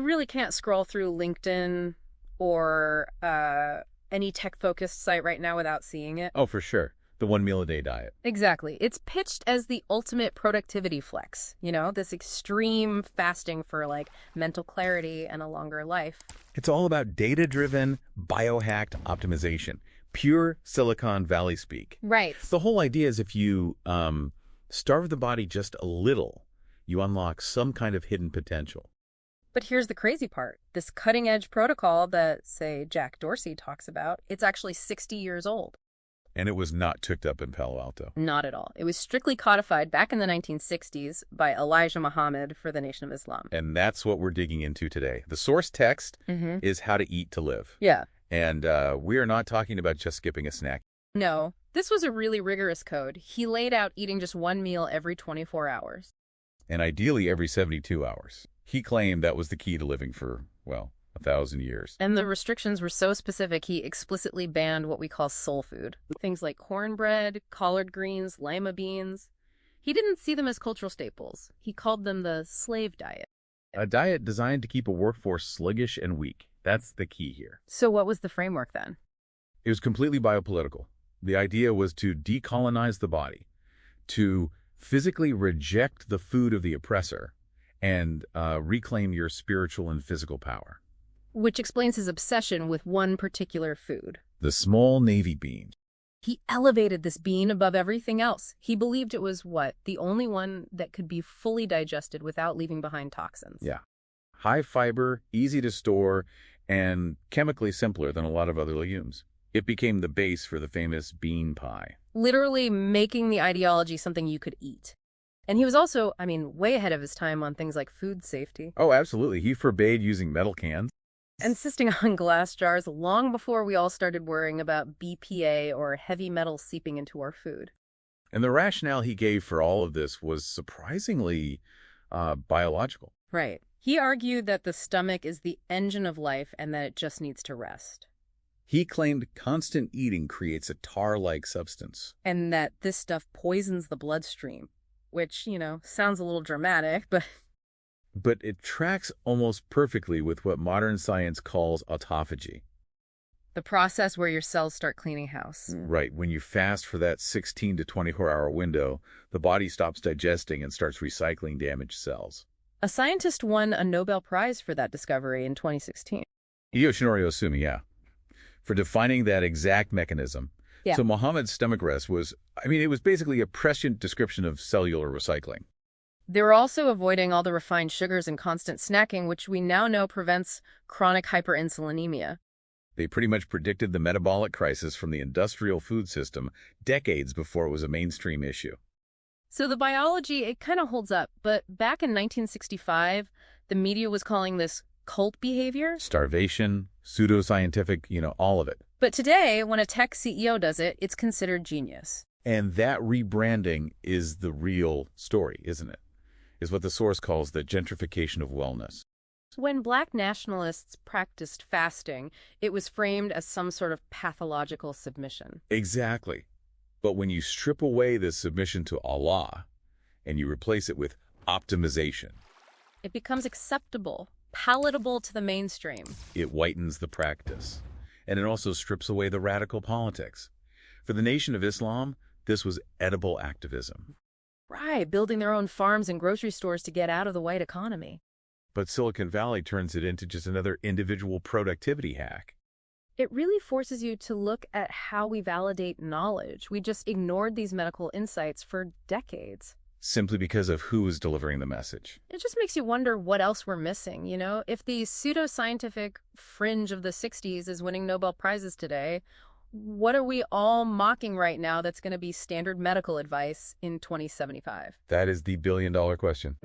really can't scroll through LinkedIn or any tech-focused site right now without seeing it. Oh, for sure. The 1 meal a day diet. Exactly. It's pitched as the ultimate productivity flex, this extreme fasting for like mental clarity and a longer life. It's all about data-driven, biohacked optimization. Pure Silicon Valley speak. Right. The whole idea is if you starve the body just a little, you unlock some kind of hidden potential. But here's the crazy part. This cutting-edge protocol that, say, Jack Dorsey talks about, it's actually 60 years old. And it was not cooked up in Palo Alto. Not at all. It was strictly codified back in the 1960s by Elijah Muhammad for the Nation of Islam. And that's what we're digging into today. The source text is How to Eat to Live. Yeah. And we are not talking about just skipping a snack. No, this was a really rigorous code. He laid out eating just one meal every 24 hours. And ideally every 72 hours. He claimed that was the key to living for, 1,000 years. And the restrictions were so specific, he explicitly banned what we call soul food. Things like cornbread, collard greens, lima beans. He didn't see them as cultural staples. He called them the slave diet. A diet designed to keep a workforce sluggish and weak. That's the key here. So what was the framework then? It was completely biopolitical. The idea was to decolonize the body, to physically reject the food of the oppressor, and reclaim your spiritual and physical power. Which explains his obsession with one particular food. The small navy bean. He elevated this bean above everything else. He believed it was, the only one that could be fully digested without leaving behind toxins. Yeah. High fiber, easy to store, and chemically simpler than a lot of other legumes. It became the base for the famous bean pie. Literally making the ideology something you could eat. And he was also, way ahead of his time on things like food safety. Oh, absolutely. He forbade using metal cans. Insisting on glass jars long before we all started worrying about BPA or heavy metals seeping into our food. And the rationale he gave for all of this was surprisingly biological. Right. He argued that the stomach is the engine of life and that it just needs to rest. He claimed constant eating creates a tar-like substance. And that this stuff poisons the bloodstream, which, sounds a little dramatic, but... But it tracks almost perfectly with what modern science calls autophagy. The process where your cells start cleaning house. Right. When you fast for that 16 to 24-hour window, the body stops digesting and starts recycling damaged cells. A scientist won a Nobel Prize for that discovery in 2016. Yoshinori Osumi, yeah. For defining that exact mechanism. Yeah. So Muhammad's stomach rest was, it was basically a prescient description of cellular recycling. They were also avoiding all the refined sugars and constant snacking, which we now know prevents chronic hyperinsulinemia. They pretty much predicted the metabolic crisis from the industrial food system decades before it was a mainstream issue. So the biology, it kind of holds up. But back in 1965, the media was calling this cult behavior. Starvation, pseudoscientific, all of it. But today, when a tech CEO does it, it's considered genius. And that rebranding is the real story, isn't it? Is what the source calls the gentrification of wellness. When Black nationalists practiced fasting, it was framed as some sort of pathological submission. Exactly. But when you strip away this submission to Allah and you replace it with optimization, it becomes acceptable, palatable to the mainstream. It whitens the practice. And it also strips away the radical politics. For the Nation of Islam, this was edible activism. Right, building their own farms and grocery stores to get out of the white economy. But Silicon Valley turns it into just another individual productivity hack. It really forces you to look at how we validate knowledge. We just ignored these medical insights for decades. Simply because of who is delivering the message. It just makes you wonder what else we're missing, If the pseudoscientific fringe of the 60s is winning Nobel Prizes today, what are we all mocking right now that's going to be standard medical advice in 2075? That is the billion-dollar question.